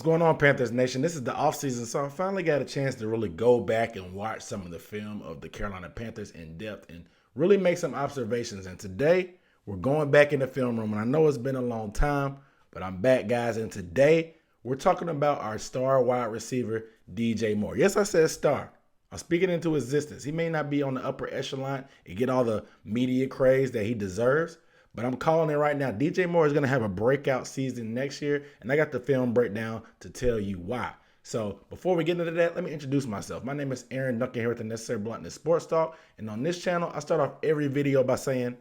going on, Panthers Nation? This is the offseason, so I finally got a chance to really go back and watch some of the film of the Carolina Panthers in depth and really make some observations. And today, we're going back in the film room. And I know it's been a long time, but I'm back, guys. And today, we're talking about our star wide receiver, DJ Moore. Yes, I said star. I'm speaking into existence. He may not be on the upper echelon and get all the media praise that he deserves, but I'm calling it right now. DJ Moore is going to have a breakout season next year, and I got the film breakdown to tell you why. So before we get into that, let me introduce myself. My name is Aaron Duncan here with the Necessary Bluntness Sports Talk, and on this channel, I start off every video by saying,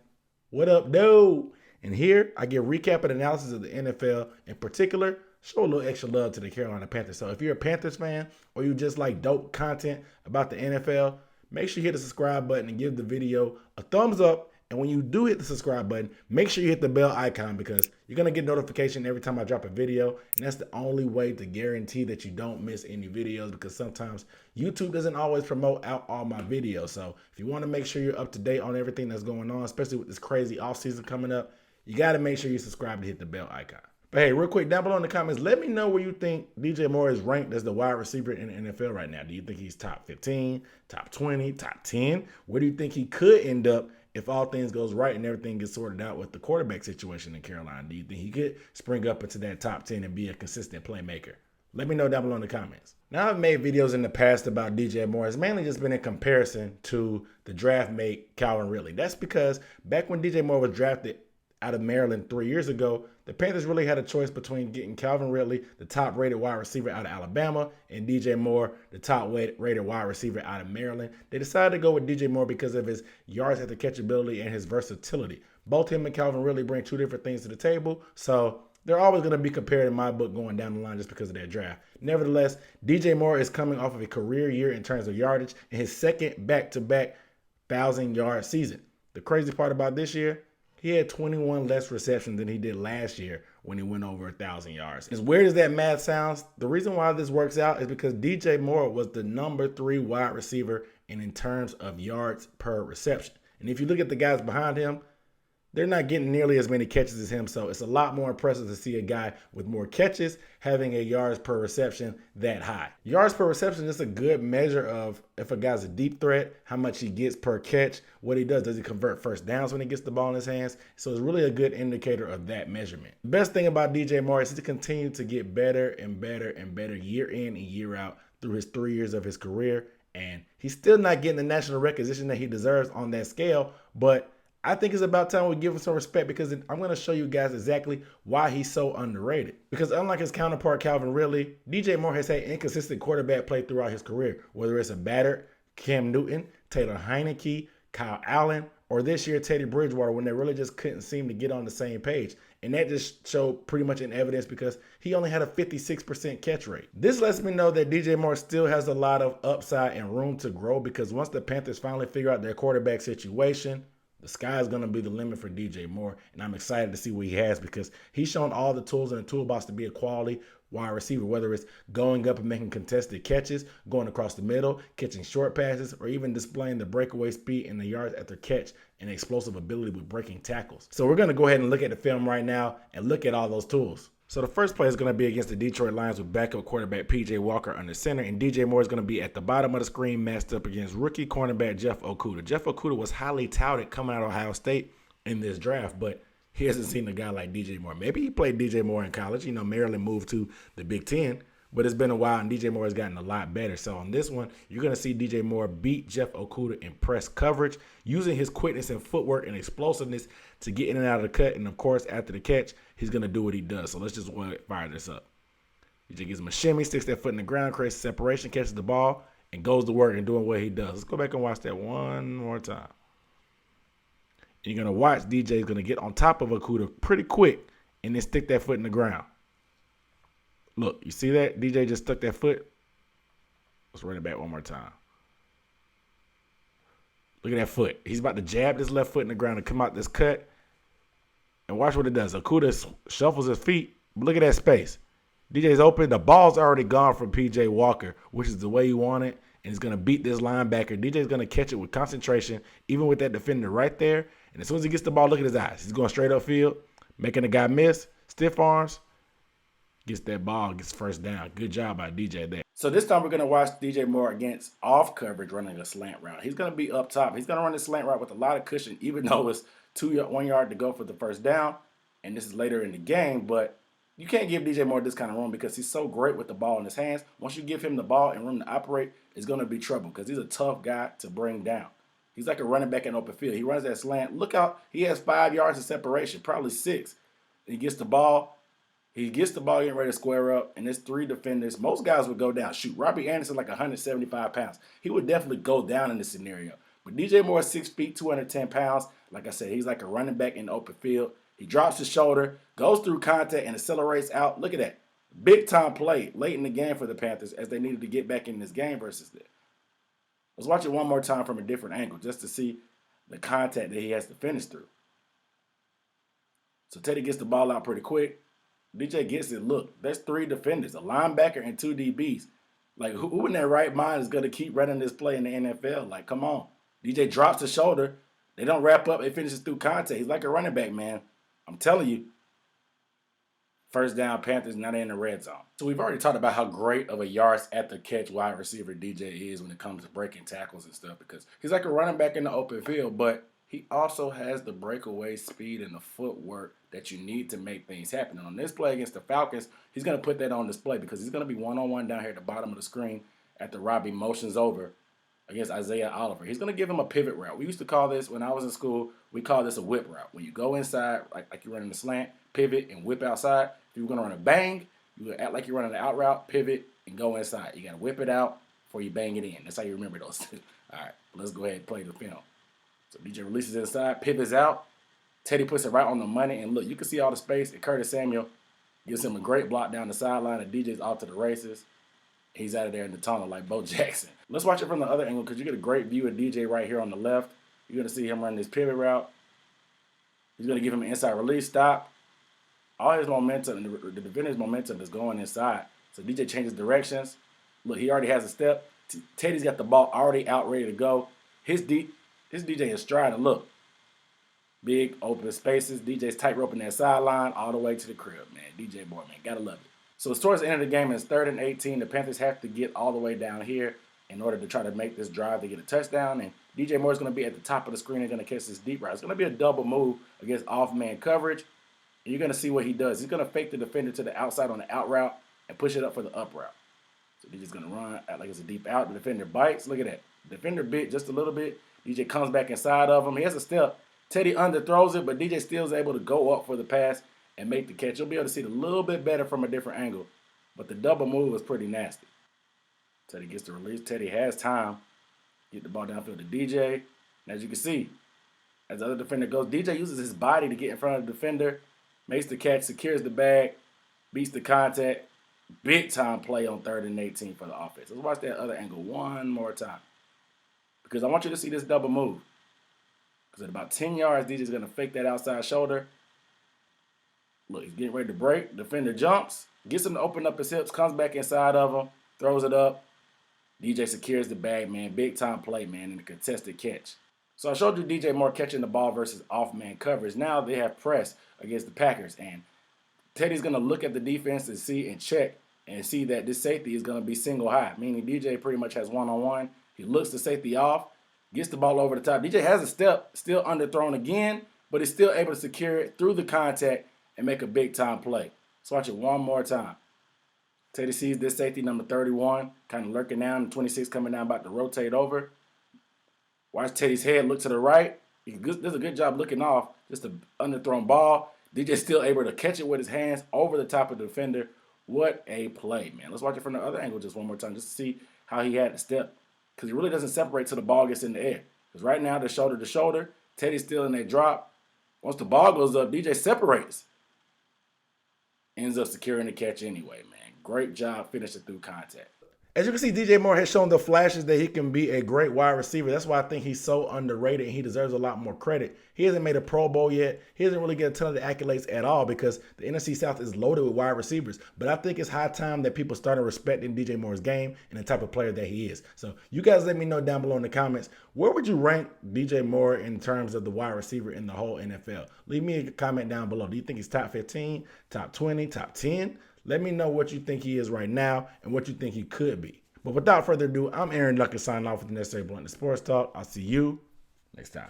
"What up, dude?" And here, I give recap and analysis of the NFL, in particular, show a little extra love to the Carolina Panthers. So if you're a Panthers fan or you just like dope content about the NFL, make sure you hit the subscribe button and give the video a thumbs up. And when you do hit the subscribe button, make sure you hit the bell icon because you're going to get notification every time I drop a video. And that's the only way to guarantee that you don't miss any videos, because sometimes YouTube doesn't always promote out all my videos. So if you want to make sure you're up to date on everything that's going on, especially with this crazy offseason coming up, you got to make sure you subscribe and hit the bell icon. But hey, real quick, down below in the comments, let me know where you think DJ Moore is ranked as the wide receiver in the NFL right now. Do you think he's top 15, top 20, top 10? Where do you think he could end up if all things goes right and everything gets sorted out with the quarterback situation in Carolina? Do you think he could spring up into that top 10 and be a consistent playmaker? Let me know down below in the comments. Now, I've made videos in the past about DJ Moore. It's mainly just been in comparison to the draft mate Calvin Ridley. That's because back when DJ Moore was drafted out of Maryland 3 years ago, the Panthers really had a choice between getting Calvin Ridley, the top-rated wide receiver out of Alabama, and DJ Moore, the top-rated wide receiver out of Maryland. They decided to go with DJ Moore because of his yards after catch ability and his versatility. Both him and Calvin Ridley bring two different things to the table, so they're always going to be compared in my book going down the line just because of their draft. Nevertheless, DJ Moore is coming off of a career year in terms of yardage and his second back-to-back 1,000-yard season. The crazy part about this year, he had 21 less receptions than he did last year when he went over 1,000 yards. As weird as that math sounds, the reason why this works out is because DJ Moore was the number 3 wide receiver in terms of yards per reception. And if you look at the guys behind him, they're not getting nearly as many catches as him. So it's a lot more impressive to see a guy with more catches having a yards per reception that high. Yards per reception is a good measure of if a guy's a deep threat, how much he gets per catch, what he does. Does he convert first downs when he gets the ball in his hands? So it's really a good indicator of that measurement. The best thing about DJ Moore is to continue to get better and better and better year in and year out through his 3 years of his career. And he's still not getting the national recognition that he deserves on that scale, but I think it's about time we give him some respect, because I'm going to show you guys exactly why he's so underrated. Because unlike his counterpart Calvin Ridley, DJ Moore has had inconsistent quarterback play throughout his career, whether it's a batter, Cam Newton, Taylor Heineke, Kyle Allen, or this year Teddy Bridgewater, when they really just couldn't seem to get on the same page. And that just showed pretty much in evidence because he only had a 56% catch rate. This lets me know that DJ Moore still has a lot of upside and room to grow, because once the Panthers finally figure out their quarterback situation, the sky is going to be the limit for DJ Moore, and I'm excited to see what he has, because he's shown all the tools in the toolbox to be a quality wide receiver, whether it's going up and making contested catches, going across the middle, catching short passes, or even displaying the breakaway speed and the yards after catch and explosive ability with breaking tackles. So we're going to go ahead and look at the film right now and look at all those tools. So the first play is going to be against the Detroit Lions with backup quarterback P.J. Walker under center, and DJ Moore is going to be at the bottom of the screen matched up against rookie cornerback Jeff Okudah. Jeff Okudah was highly touted coming out of Ohio State in this draft, but he hasn't seen a guy like DJ Moore. Maybe he played DJ Moore in college. You know, Maryland moved to the Big Ten, but it's been a while, and DJ Moore has gotten a lot better. So on this one, you're going to see DJ Moore beat Jeff Okudah in press coverage, using his quickness and footwork and explosiveness to get in and out of the cut. And, of course, after the catch, he's going to do what he does. So let's just fire this up. He just gives him a shimmy, sticks that foot in the ground, creates separation, catches the ball, and goes to work and doing what he does. Let's go back and watch that one more time. And you're going to watch DJ is going to get on top of Okudah pretty quick and then stick that foot in the ground. Look, you see that? DJ just stuck that foot. Let's run it back one more time. Look at that foot. He's about to jab this left foot in the ground to come out this cut. And watch what it does. Okudah shuffles his feet. Look at that space. DJ's open. The ball's already gone from P.J. Walker, which is the way you want it. And he's going to beat this linebacker. DJ's going to catch it with concentration, even with that defender right there. And as soon as he gets the ball, look at his eyes. He's going straight upfield, making the guy miss. Stiff arms. gets that ball, gets first down. Good job by DJ there. So this time we're going to watch DJ Moore against off coverage running a slant route. He's going to be up top. He's going to run a slant route with a lot of cushion, even though it's 1 yard to go for the first down. And this is later in the game, but you can't give DJ Moore this kind of room because he's so great with the ball in his hands. Once you give him the ball and room to operate, it's going to be trouble because he's a tough guy to bring down. He's like a running back in open field. He runs that slant. Look out. He has 5 yards of separation, probably 6. He gets the ball. He gets the ball getting ready to square up, and there's 3 defenders. Most guys would go down. Shoot, Robbie Anderson like 175 pounds. He would definitely go down in this scenario. But DJ Moore is 6 feet, 210 pounds. Like I said, he's like a running back in the open field. He drops his shoulder, goes through contact, and accelerates out. Look at that. Big time play late in the game for the Panthers as they needed to get back in this game versus that. Let's watch it one more time from a different angle just to see the contact that he has to finish through. So Teddy gets the ball out pretty quick. DJ gets it. Look, there's 3 defenders, a linebacker and 2 DBs. Like, who in their right mind is going to keep running this play in the NFL? Like, come on. DJ drops the shoulder. They don't wrap up. It finishes through contact. He's like a running back, man. I'm telling you. First down, Panthers, now they're in the red zone. So we've already talked about how great of a yards at the catch wide receiver DJ is when it comes to breaking tackles and stuff because he's like a running back in the open field, but he also has the breakaway speed and the footwork that you need to make things happen. And on this play against the Falcons, he's going to put that on display because he's going to be one-on-one down here at the bottom of the screen after Robbie motions over against Isaiah Oliver. He's going to give him a pivot route. We used to call this, when I was in school, we call this a whip route. When you go inside, like you're running the slant, pivot, and whip outside. If you're going to run a bang, you act like you're running the out route, pivot, and go inside. You got to whip it out before you bang it in. That's how you remember those. All right, let's go ahead and play the film. So DJ releases inside, pivots out. Teddy puts it right on the money. And look, you can see all the space. And Curtis Samuel gives him a great block down the sideline. And DJ's off to the races. He's out of there in the tunnel like Bo Jackson. Let's watch it from the other angle because you get a great view of DJ right here on the left. You're going to see him run this pivot route. He's going to give him an inside release, stop. All his momentum, the defender's momentum is going inside. So DJ changes directions. Look, he already has a step. Teddy's got the ball already out, ready to go. His DJ is striding. Look, big open spaces. DJ's tightrope in that sideline all the way to the crib, man. DJ boy, man, gotta love it. So it's towards the end of the game. It's 3rd and 18. The Panthers have to get all the way down here in order to try to make this drive to get a touchdown. And DJ Moore is going to be at the top of the screen and going to catch this deep route. It's going to be a double move against off-man coverage. And you're going to see what he does. He's going to fake the defender to the outside on the out route and push it up for the up route. So DJ's going to run out like it's a deep out. The defender bites. Look at that. The defender bit just a little bit. DJ comes back inside of him. He has a step. Teddy underthrows it, but DJ still is able to go up for the pass and make the catch. You'll be able to see it a little bit better from a different angle. But the double move is pretty nasty. Teddy gets the release. Teddy has time. Get the ball downfield to DJ. And as you can see, as the other defender goes, DJ uses his body to get in front of the defender, makes the catch, secures the bag, beats the contact. Big time play on 3rd and 18 for the offense. Let's watch that other angle one more time. Because I want you to see this double move. Because at about 10 yards, DJ's going to fake that outside shoulder. Look, he's getting ready to break. Defender jumps, gets him to open up his hips, comes back inside of him, throws it up. DJ secures the bag, man. Big time play, man, in the contested catch. So I showed you DJ Moore catching the ball versus off-man coverage. Now they have press against the Packers. And Teddy's going to look at the defense and see and check and see that this safety is going to be single high, meaning DJ pretty much has one-on-one. He looks the safety off, gets the ball over the top. DJ has a step, still underthrown again, but he's still able to secure it through the contact and make a big-time play. Let's watch it one more time. Teddy sees this safety, number 31, kind of lurking down, and 26 coming down, about to rotate over. Watch Teddy's head look to the right. He does a good job looking off, just an underthrown ball. DJ's still able to catch it with his hands over the top of the defender. What a play, man. Let's watch it from the other angle just one more time just to see how he had to step. Because he really doesn't separate till the ball gets in the air. Because right now, they're shoulder to shoulder. Teddy's still in that drop. Once the ball goes up, DJ separates. Ends up securing the catch anyway, man. Great job finishing through contact. As you can see, DJ Moore has shown the flashes that he can be a great wide receiver. That's why I think he's so underrated and he deserves a lot more credit. He hasn't made a Pro Bowl yet. He doesn't really get a ton of the accolades at all because the NFC South is loaded with wide receivers. But I think it's high time that people start respecting DJ Moore's game and the type of player that he is. So you guys let me know down below in the comments, where would you rank DJ Moore in terms of the wide receiver in the whole NFL? Leave me a comment down below. Do you think he's top 15, top 20, top 10? Let me know what you think he is right now and what you think he could be. But without further ado, I'm Aaron Luckett signing off with the Necessary Blunt Sports Talk. I'll see you next time.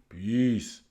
Peace.